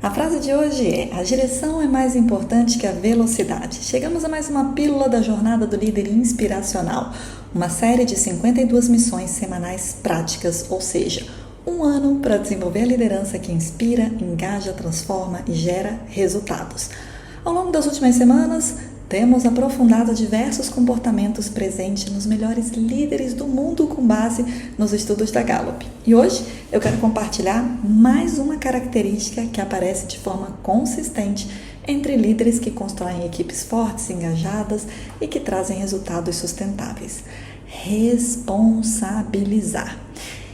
A frase de hoje é: a direção é mais importante que a velocidade. Chegamos a mais uma pílula da jornada do líder inspiracional, uma série de 52 missões semanais práticas, ou seja, um ano para desenvolver a liderança que inspira, engaja, transforma e gera resultados. Ao longo das últimas semanas, temos aprofundado diversos comportamentos presentes nos melhores líderes do mundo com base nos estudos da Gallup. E hoje eu quero compartilhar mais uma característica que aparece de forma consistente entre líderes que constroem equipes fortes, engajadas e que trazem resultados sustentáveis: responsabilizar.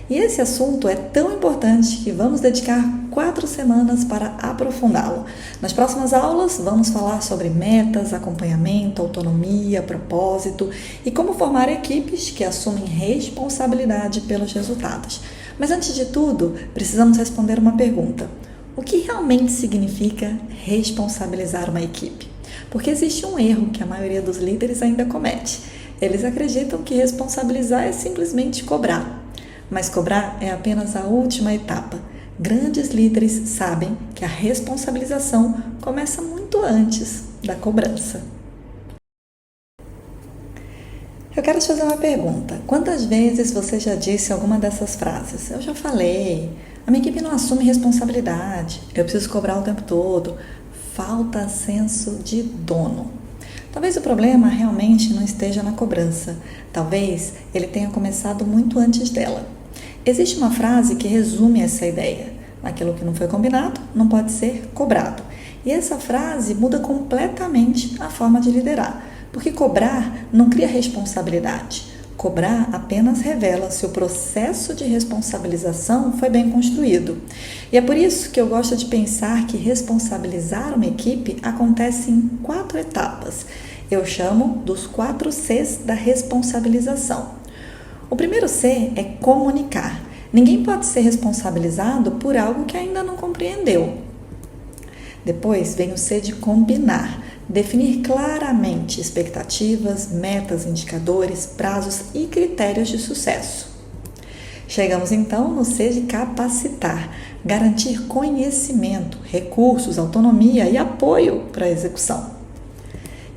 E esse assunto é tão importante que vamos dedicar 4 semanas para aprofundá-lo. Nas próximas aulas, vamos falar sobre metas, acompanhamento, autonomia, propósito e como formar equipes que assumem responsabilidade pelos resultados. Mas antes de tudo, precisamos responder uma pergunta: o que realmente significa responsabilizar uma equipe? Porque existe um erro que a maioria dos líderes ainda comete. Eles acreditam que responsabilizar é simplesmente cobrar. Mas cobrar é apenas a última etapa. Grandes líderes sabem que a responsabilização começa muito antes da cobrança. Eu quero te fazer uma pergunta. Quantas vezes você já disse alguma dessas frases? Eu já falei, a minha equipe não assume responsabilidade, eu preciso cobrar o tempo todo, falta senso de dono. Talvez o problema realmente não esteja na cobrança, talvez ele tenha começado muito antes dela. Existe uma frase que resume essa ideia: aquilo que não foi combinado não pode ser cobrado. E essa frase muda completamente a forma de liderar, porque cobrar não cria responsabilidade. Cobrar apenas revela se o processo de responsabilização foi bem construído. E é por isso que eu gosto de pensar que responsabilizar uma equipe acontece em 4 etapas. Eu chamo dos 4 Cs da responsabilização. O primeiro C é comunicar. Ninguém pode ser responsabilizado por algo que ainda não compreendeu. Depois vem o C de combinar. Definir claramente expectativas, metas, indicadores, prazos e critérios de sucesso. Chegamos então no C de capacitar. Garantir conhecimento, recursos, autonomia e apoio para a execução.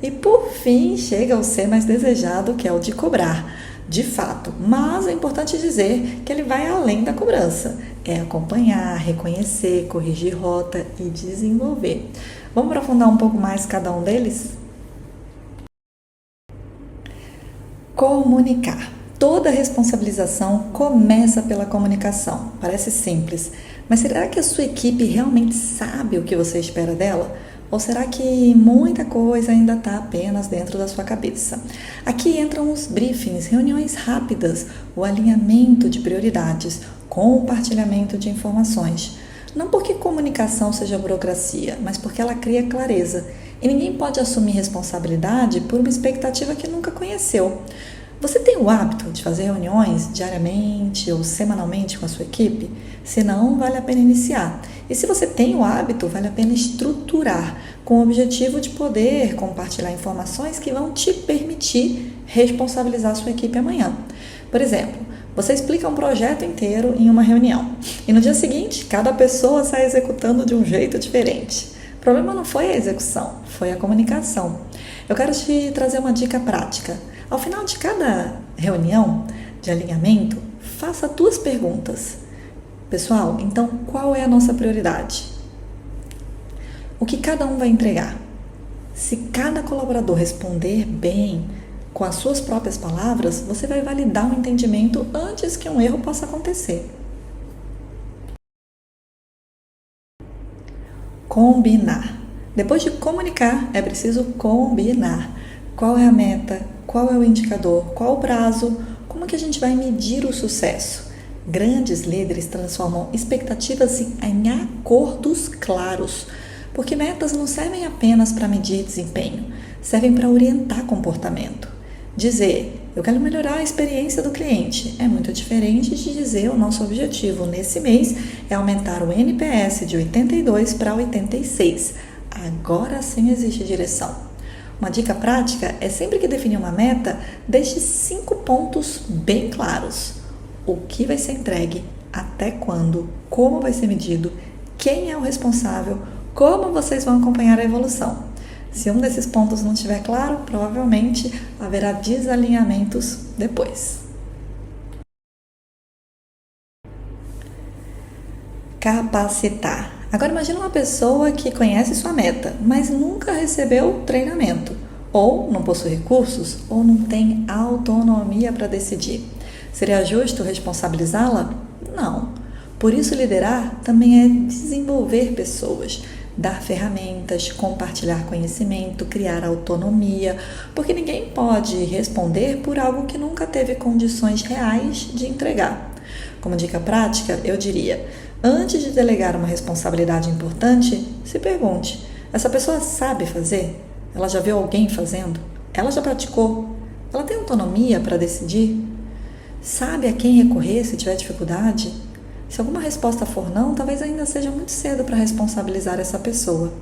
E por fim chega o C mais desejado, que é o de cobrar. De fato, mas é importante dizer que ele vai além da cobrança. É acompanhar, reconhecer, corrigir rota e desenvolver. Vamos aprofundar um pouco mais cada um deles? Comunicar. Toda responsabilização começa pela comunicação. Parece simples, mas será que a sua equipe realmente sabe o que você espera dela? Ou será que muita coisa ainda está apenas dentro da sua cabeça? Aqui entram os briefings, reuniões rápidas, o alinhamento de prioridades, compartilhamento de informações. Não porque comunicação seja burocracia, mas porque ela cria clareza. E ninguém pode assumir responsabilidade por uma expectativa que nunca conheceu. Você tem o hábito de fazer reuniões diariamente ou semanalmente com a sua equipe? Se não, vale a pena iniciar. E se você tem o hábito, vale a pena estruturar, com o objetivo de poder compartilhar informações que vão te permitir responsabilizar a sua equipe amanhã. Por exemplo, você explica um projeto inteiro em uma reunião e no dia seguinte, cada pessoa sai executando de um jeito diferente. O problema não foi a execução, foi a comunicação. Eu quero te trazer uma dica prática. Ao final de cada reunião de alinhamento, faça 2 perguntas. Pessoal, então qual é a nossa prioridade? O que cada um vai entregar? Se cada colaborador responder bem, com as suas próprias palavras, você vai validar o entendimento antes que um erro possa acontecer. Combinar. Depois de comunicar, é preciso combinar. Qual é a meta? Qual é o indicador? Qual o prazo? Como que a gente vai medir o sucesso? Grandes líderes transformam expectativas em acordos claros, porque metas não servem apenas para medir desempenho, servem para orientar comportamento. Dizer, eu quero melhorar a experiência do cliente, é muito diferente de dizer o nosso objetivo nesse mês é aumentar o NPS de 82 para 86. Agora sim existe direção. Uma dica prática é sempre que definir uma meta, deixe 5 pontos bem claros. O que vai ser entregue, até quando, como vai ser medido, quem é o responsável, como vocês vão acompanhar a evolução. Se um desses pontos não estiver claro, provavelmente haverá desalinhamentos depois. Capacitar. Agora imagine uma pessoa que conhece sua meta, mas nunca recebeu treinamento, ou não possui recursos, ou não tem autonomia para decidir. Seria justo responsabilizá-la? Não. Por isso, liderar também é desenvolver pessoas, dar ferramentas, compartilhar conhecimento, criar autonomia, porque ninguém pode responder por algo que nunca teve condições reais de entregar. Como dica prática, eu diria: antes de delegar uma responsabilidade importante, se pergunte: essa pessoa sabe fazer? Ela já viu alguém fazendo? Ela já praticou? Ela tem autonomia para decidir? Sabe a quem recorrer se tiver dificuldade? Se alguma resposta for não, talvez ainda seja muito cedo para responsabilizar essa pessoa.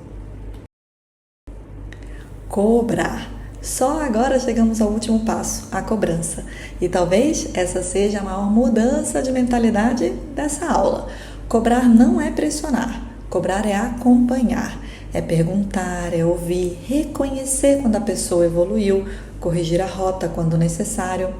Cobrar. Só agora chegamos ao último passo, a cobrança. E talvez essa seja a maior mudança de mentalidade dessa aula. Cobrar não é pressionar, cobrar é acompanhar, é perguntar, é ouvir, reconhecer quando a pessoa evoluiu, corrigir a rota quando necessário.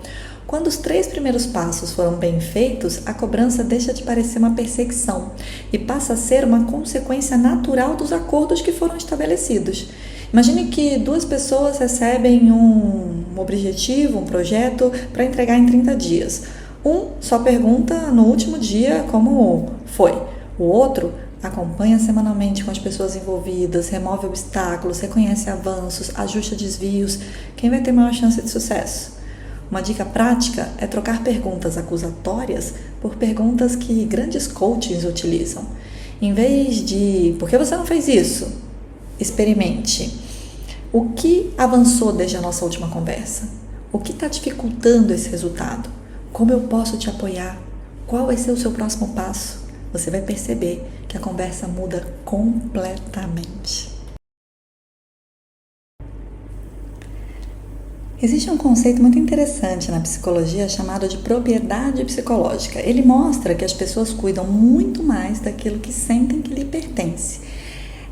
Quando os 3 primeiros passos foram bem feitos, a cobrança deixa de parecer uma perseguição e passa a ser uma consequência natural dos acordos que foram estabelecidos. Imagine que 2 pessoas recebem um objetivo, um projeto para entregar em 30 dias. Um só pergunta no último dia como foi. O outro acompanha semanalmente com as pessoas envolvidas, remove obstáculos, reconhece avanços, ajusta desvios. Quem vai ter maior chance de sucesso? Uma dica prática é trocar perguntas acusatórias por perguntas que grandes coaches utilizam. Em vez de "por que você não fez isso?", experimente: o que avançou desde a nossa última conversa? O que está dificultando esse resultado? Como eu posso te apoiar? Qual vai ser o seu próximo passo? Você vai perceber que a conversa muda completamente. Existe um conceito muito interessante na psicologia chamado de propriedade psicológica. Ele mostra que as pessoas cuidam muito mais daquilo que sentem que lhe pertence.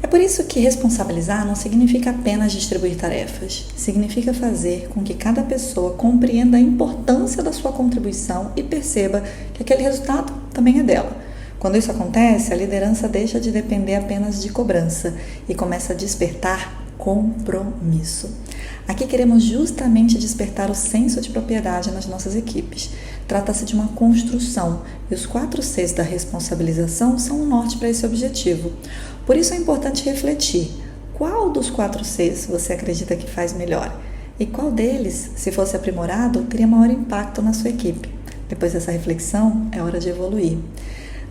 É por isso que responsabilizar não significa apenas distribuir tarefas. Significa fazer com que cada pessoa compreenda a importância da sua contribuição e perceba que aquele resultado também é dela. Quando isso acontece, a liderança deixa de depender apenas de cobrança e começa a despertar compromisso. Aqui queremos justamente despertar o senso de propriedade nas nossas equipes. Trata-se de uma construção e os 4 Cs da responsabilização são um norte para esse objetivo. Por isso é importante refletir: qual dos 4 Cs você acredita que faz melhor? E qual deles, se fosse aprimorado, teria maior impacto na sua equipe? Depois dessa reflexão, é hora de evoluir.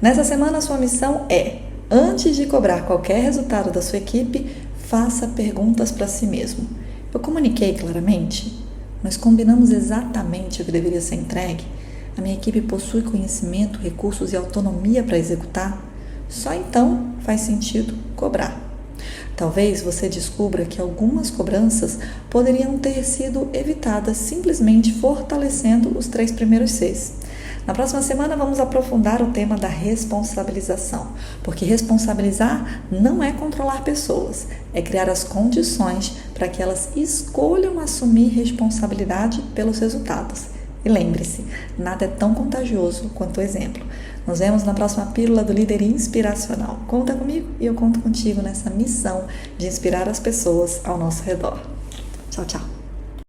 Nessa semana, a sua missão é: antes de cobrar qualquer resultado da sua equipe, faça perguntas para si mesmo. Eu comuniquei claramente? Nós combinamos exatamente o que deveria ser entregue? A minha equipe possui conhecimento, recursos e autonomia para executar? Só então faz sentido cobrar. Talvez você descubra que algumas cobranças poderiam ter sido evitadas simplesmente fortalecendo os 3 primeiros Cs. Na próxima semana vamos aprofundar o tema da responsabilização, porque responsabilizar não é controlar pessoas, é criar as condições para que elas escolham assumir responsabilidade pelos resultados. E lembre-se, nada é tão contagioso quanto o exemplo. Nos vemos na próxima Pílula do Líder Inspiracional. Conta comigo e eu conto contigo nessa missão de inspirar as pessoas ao nosso redor. Tchau, tchau.